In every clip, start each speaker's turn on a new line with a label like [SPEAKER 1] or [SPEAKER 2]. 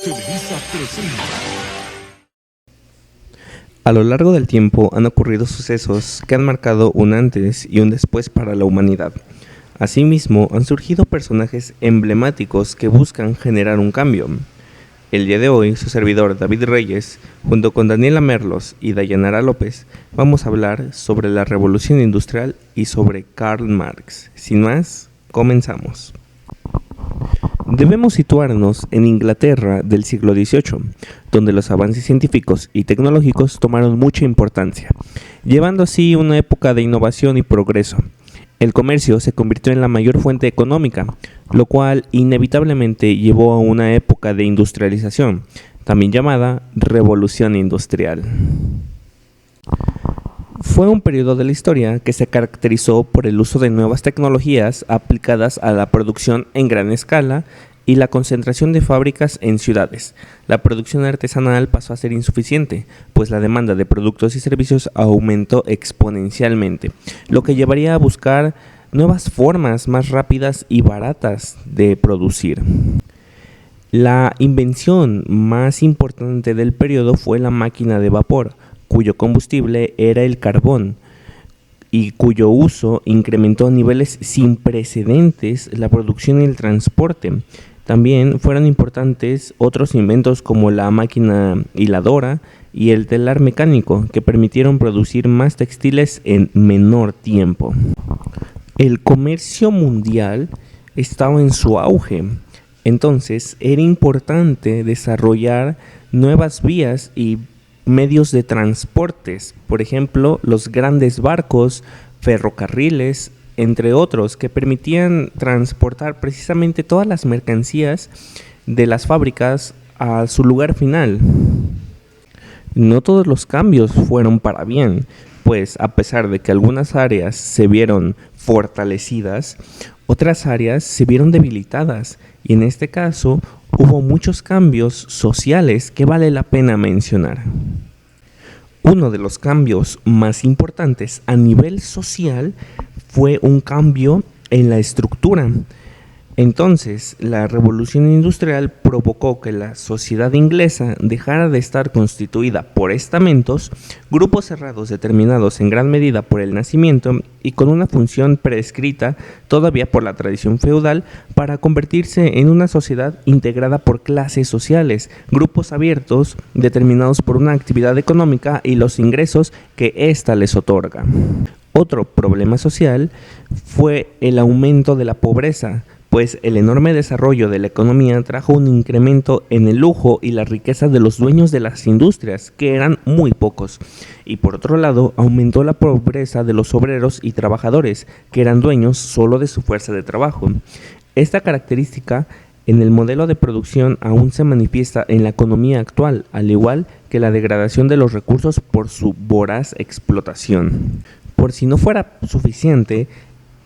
[SPEAKER 1] Televisa presenta.
[SPEAKER 2] A lo largo del tiempo han ocurrido sucesos que han marcado un antes y un después para la humanidad. Asimismo, han surgido personajes emblemáticos que buscan generar un cambio. El día de hoy, su servidor David Reyes, junto con Daniela Merlos y Dayanara López, vamos a hablar sobre la Revolución Industrial y sobre Karl Marx. Sin más, comenzamos. Debemos situarnos en Inglaterra del siglo XVIII, donde los avances científicos y tecnológicos tomaron mucha importancia, llevando así una época de innovación y progreso. El comercio se convirtió en la mayor fuente económica, lo cual inevitablemente llevó a una época de industrialización, también llamada Revolución Industrial. Fue un periodo de la historia que se caracterizó por el uso de nuevas tecnologías aplicadas a la producción en gran escala y la concentración de fábricas en ciudades. La producción artesanal pasó a ser insuficiente, pues la demanda de productos y servicios aumentó exponencialmente, lo que llevaría a buscar nuevas formas más rápidas y baratas de producir. La invención más importante del periodo fue la máquina de vapor, cuyo combustible era el carbón y cuyo uso incrementó a niveles sin precedentes la producción y el transporte. También fueron importantes otros inventos como la máquina hiladora y el telar mecánico, que permitieron producir más textiles en menor tiempo. El comercio mundial estaba en su auge, entonces era importante desarrollar nuevas vías y medios de transportes, por ejemplo, los grandes barcos, ferrocarriles, entre otros, que permitían transportar precisamente todas las mercancías de las fábricas a su lugar final. No todos los cambios fueron para bien, pues a pesar de que algunas áreas se vieron fortalecidas, otras áreas se vieron debilitadas, y en este caso hubo muchos cambios sociales que vale la pena mencionar. Uno de los cambios más importantes a nivel social fue un cambio en la estructura. Entonces, la Revolución Industrial provocó que la sociedad inglesa dejara de estar constituida por estamentos, grupos cerrados determinados en gran medida por el nacimiento y con una función prescrita todavía por la tradición feudal, para convertirse en una sociedad integrada por clases sociales, grupos abiertos determinados por una actividad económica y los ingresos que ésta les otorga. Otro problema social fue el aumento de la pobreza, pues el enorme desarrollo de la economía trajo un incremento en el lujo y la riqueza de los dueños de las industrias, que eran muy pocos, y por otro lado aumentó la pobreza de los obreros y trabajadores, que eran dueños solo de su fuerza de trabajo. Esta característica en el modelo de producción aún se manifiesta en la economía actual, al igual que la degradación de los recursos por su voraz explotación. Por si no fuera suficiente,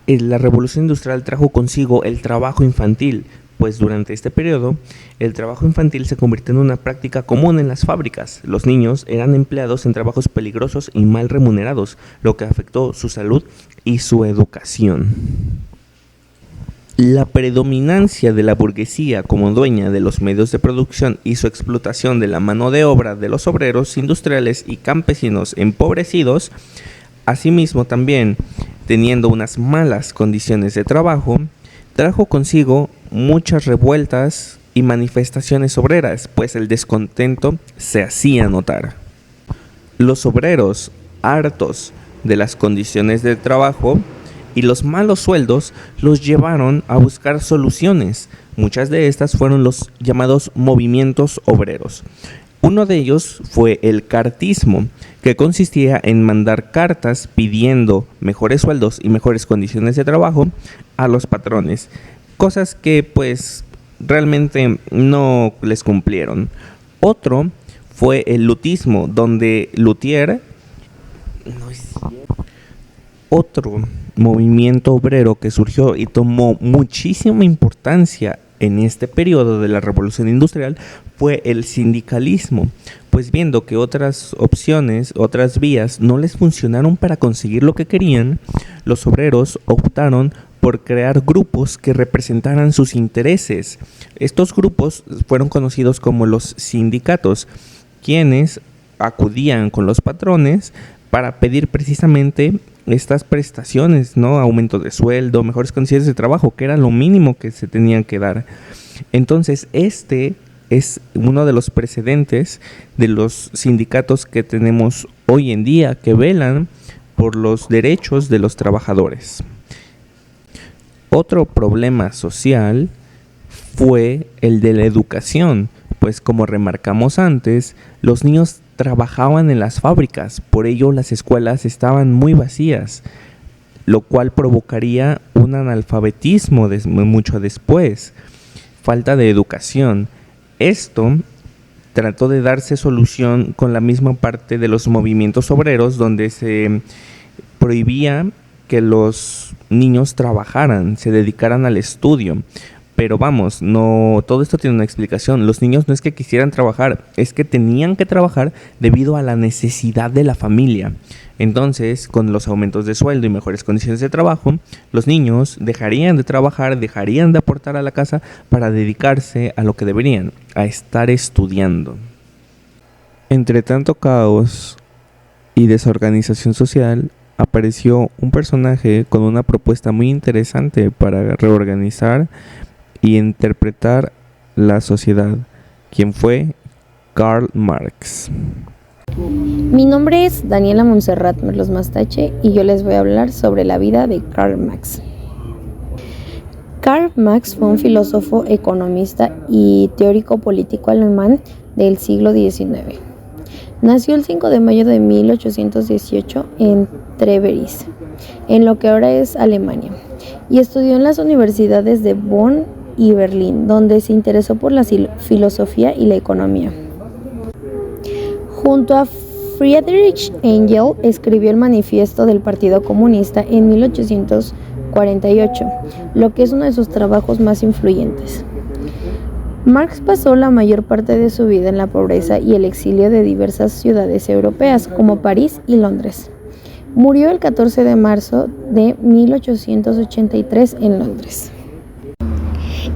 [SPEAKER 2] la Revolución Industrial trajo consigo el trabajo infantil, pues durante este periodo el trabajo infantil se convirtió en una práctica común en las fábricas. Los niños eran empleados en trabajos peligrosos y mal remunerados, lo que afectó su salud y su educación. La predominancia de la burguesía como dueña de los medios de producción y su explotación de la mano de obra de los obreros industriales y campesinos empobrecidos, asimismo también teniendo unas malas condiciones de trabajo, trajo consigo muchas revueltas y manifestaciones obreras, pues el descontento se hacía notar. Los obreros, hartos de las condiciones de trabajo y los malos sueldos, los llevaron a buscar soluciones. Muchas de estas fueron los llamados movimientos obreros. Uno de ellos fue el cartismo, que consistía en mandar cartas pidiendo mejores sueldos y mejores condiciones de trabajo a los patrones, cosas que pues realmente no les cumplieron. Otro fue el lutismo, donde luthier, otro movimiento obrero que surgió y tomó muchísima importancia en este periodo de la Revolución Industrial fue el sindicalismo, pues viendo que otras opciones, otras vías no les funcionaron para conseguir lo que querían, los obreros optaron por crear grupos que representaran sus intereses. Estos grupos fueron conocidos como los sindicatos, quienes acudían con los patrones para pedir precisamente estas prestaciones, ¿no? Aumento de sueldo, mejores condiciones de trabajo, que era lo mínimo que se tenían que dar. Entonces, este es uno de los precedentes de los sindicatos que tenemos hoy en día, que velan por los derechos de los trabajadores. Otro problema social fue el de la educación, pues como remarcamos antes, los niños trabajaban en las fábricas, por ello las escuelas estaban muy vacías, lo cual provocaría un analfabetismo mucho después, falta de educación. Esto trató de darse solución con la misma parte de los movimientos obreros, donde se prohibía que los niños trabajaran, se dedicaran al estudio. Pero vamos, no, todo esto tiene una explicación. Los niños no es que quisieran trabajar, es que tenían que trabajar debido a la necesidad de la familia. Entonces, con los aumentos de sueldo y mejores condiciones de trabajo, los niños dejarían de trabajar, dejarían de aportar a la casa para dedicarse a lo que deberían, a estar estudiando. Entre tanto caos y desorganización social, apareció un personaje con una propuesta muy interesante para reorganizar y interpretar la sociedad, quien fue Karl Marx.
[SPEAKER 1] Mi nombre es Daniela Montserrat Merlos Mastache y yo les voy a hablar sobre la vida de Karl Marx. Karl Marx fue un filósofo, economista y teórico político alemán del siglo XIX. Nació el 5 de mayo de 1818 en Treveris, en lo que ahora es Alemania, y estudió en las universidades de Bonn y Berlín, donde se interesó por la filosofía y la economía. Junto a Friedrich Engels escribió el Manifiesto del Partido Comunista en 1848, lo que es uno de sus trabajos más influyentes. Marx pasó la mayor parte de su vida en la pobreza y el exilio de diversas ciudades europeas, como París y Londres. Murió el 14 de marzo de 1883 en Londres.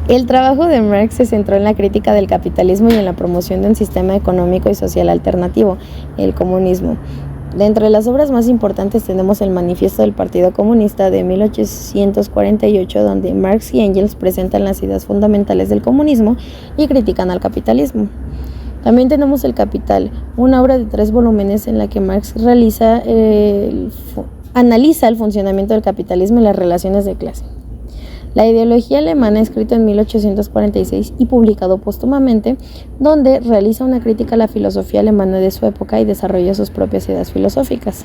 [SPEAKER 1] El trabajo de Marx se centró en la crítica del capitalismo y en la promoción de un sistema económico y social alternativo, el comunismo. De entre las obras más importantes tenemos el Manifiesto del Partido Comunista de 1848, donde Marx y Engels presentan las ideas fundamentales del comunismo y critican al capitalismo. También tenemos El Capital, una obra de 3 volúmenes en la que Marx analiza el funcionamiento del capitalismo y las relaciones de clase. La ideología alemana, escrito en 1846 y publicado póstumamente, donde realiza una crítica a la filosofía alemana de su época y desarrolla sus propias ideas filosóficas.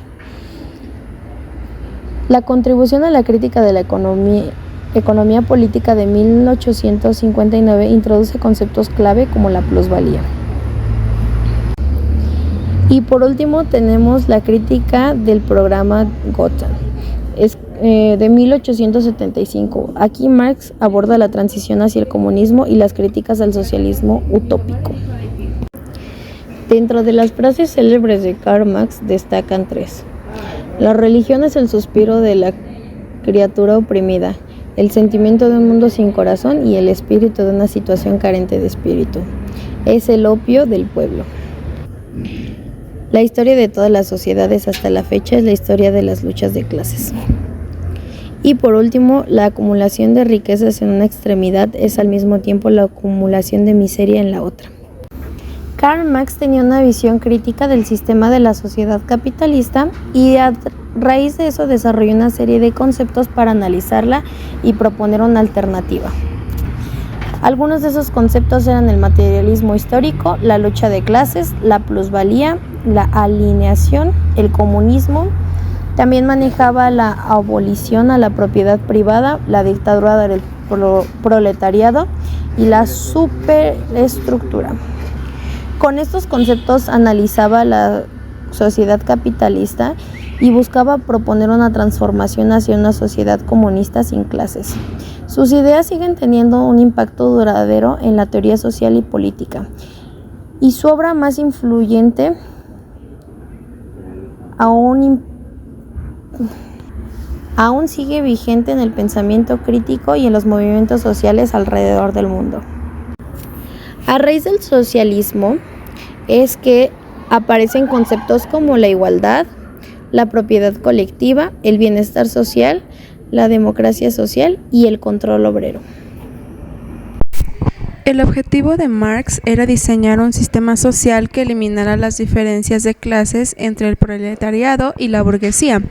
[SPEAKER 1] La contribución a la crítica de la economía política de 1859 introduce conceptos clave como la plusvalía. Y por último tenemos la crítica del programa Gotha, de 1875. Aquí Marx aborda la transición hacia el comunismo y las críticas al socialismo utópico. Dentro de las frases célebres de Karl Marx destacan 3. La religión es el suspiro de la criatura oprimida, el sentimiento de un mundo sin corazón y el espíritu de una situación carente de espíritu. Es el opio del pueblo. La historia de todas las sociedades hasta la fecha es la historia de las luchas de clases. Y por último, la acumulación de riquezas en una extremidad es al mismo tiempo la acumulación de miseria en la otra. Karl Marx tenía una visión crítica del sistema de la sociedad capitalista y a raíz de eso desarrolló una serie de conceptos para analizarla y proponer una alternativa. Algunos de esos conceptos eran el materialismo histórico, la lucha de clases, la plusvalía, la alineación, el comunismo. También manejaba la abolición a la propiedad privada, la dictadura del proletariado y la superestructura. Con estos conceptos analizaba la sociedad capitalista y buscaba proponer una transformación hacia una sociedad comunista sin clases. Sus ideas siguen teniendo un impacto duradero en la teoría social y política, y su obra más influyente aún sigue vigente en el pensamiento crítico y en los movimientos sociales alrededor del mundo. A raíz del socialismo es que aparecen conceptos como la igualdad, la propiedad colectiva, el bienestar social, la democracia social y el control obrero.
[SPEAKER 3] El objetivo de Marx era diseñar un sistema social que eliminara las diferencias de clases entre el proletariado y la burguesía.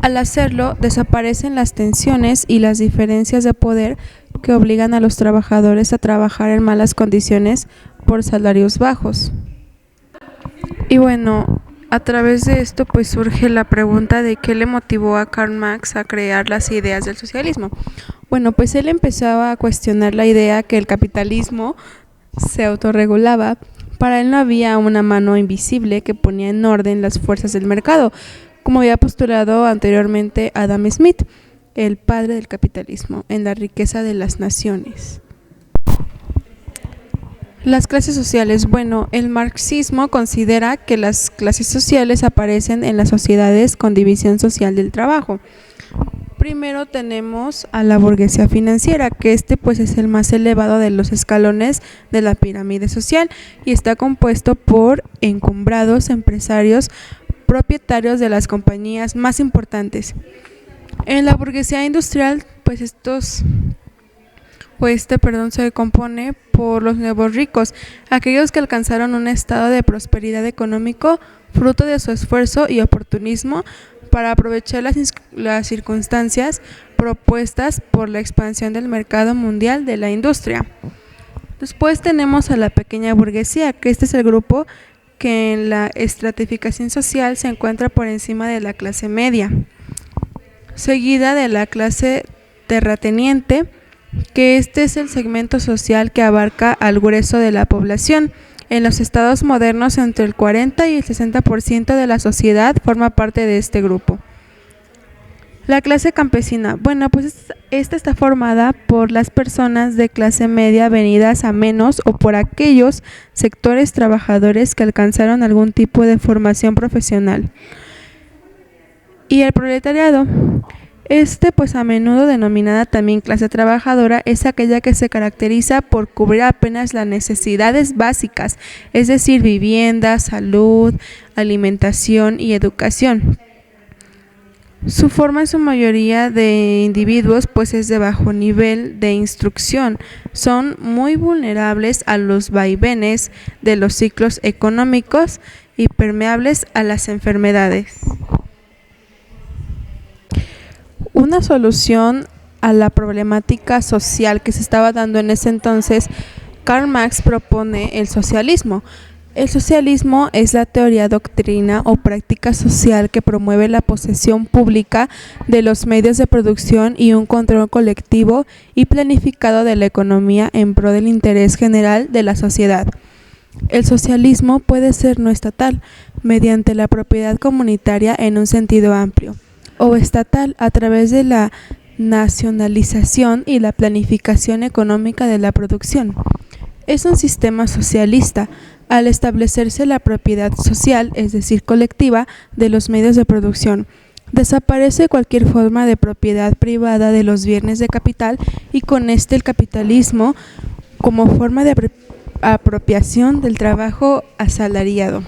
[SPEAKER 3] Al hacerlo, desaparecen las tensiones y las diferencias de poder que obligan a los trabajadores a trabajar en malas condiciones por salarios bajos. Y bueno, a través de esto pues surge la pregunta de qué le motivó a Karl Marx a crear las ideas del socialismo. Bueno, pues él empezaba a cuestionar la idea que el capitalismo se autorregulaba. Para él no había una mano invisible que ponía en orden las fuerzas del mercado, como había postulado anteriormente Adam Smith, el padre del capitalismo, en La riqueza de las naciones. Las clases sociales. Bueno, el marxismo considera que las clases sociales aparecen en las sociedades con división social del trabajo. Primero tenemos a la burguesía financiera, que pues es el más elevado de los escalones de la pirámide social y está compuesto por encumbrados empresarios propietarios de las compañías más importantes. En la burguesía industrial, pues se compone por los nuevos ricos, aquellos que alcanzaron un estado de prosperidad económico fruto de su esfuerzo y oportunismo para aprovechar las circunstancias propuestas por la expansión del mercado mundial de la industria. Después tenemos a la pequeña burguesía, que este es el grupo que en la estratificación social se encuentra por encima de la clase media, seguida de la clase terrateniente, que este es el segmento social que abarca al grueso de la población. En los estados modernos, entre el 40 y el 60% de la sociedad forma parte de este grupo. La clase campesina. Bueno, pues esta está formada por las personas de clase media venidas a menos o por aquellos sectores trabajadores que alcanzaron algún tipo de formación profesional. Y el proletariado. Pues a menudo denominada también clase trabajadora, es aquella que se caracteriza por cubrir apenas las necesidades básicas, es decir, vivienda, salud, alimentación y educación. Su forma en su mayoría de individuos pues es de bajo nivel de instrucción, son muy vulnerables a los vaivenes de los ciclos económicos y permeables a las enfermedades. Una solución a la problemática social que se estaba dando en ese entonces, Karl Marx propone el socialismo. El socialismo es la teoría, doctrina o práctica social que promueve la posesión pública de los medios de producción y un control colectivo y planificado de la economía en pro del interés general de la sociedad. El socialismo puede ser no estatal, mediante la propiedad comunitaria en un sentido amplio, o estatal a través de la nacionalización y la planificación económica de la producción. Es un sistema socialista al establecerse la propiedad social, es decir, colectiva, de los medios de producción. Desaparece cualquier forma de propiedad privada de los bienes de capital y con el capitalismo como forma de apropiación del trabajo asalariado.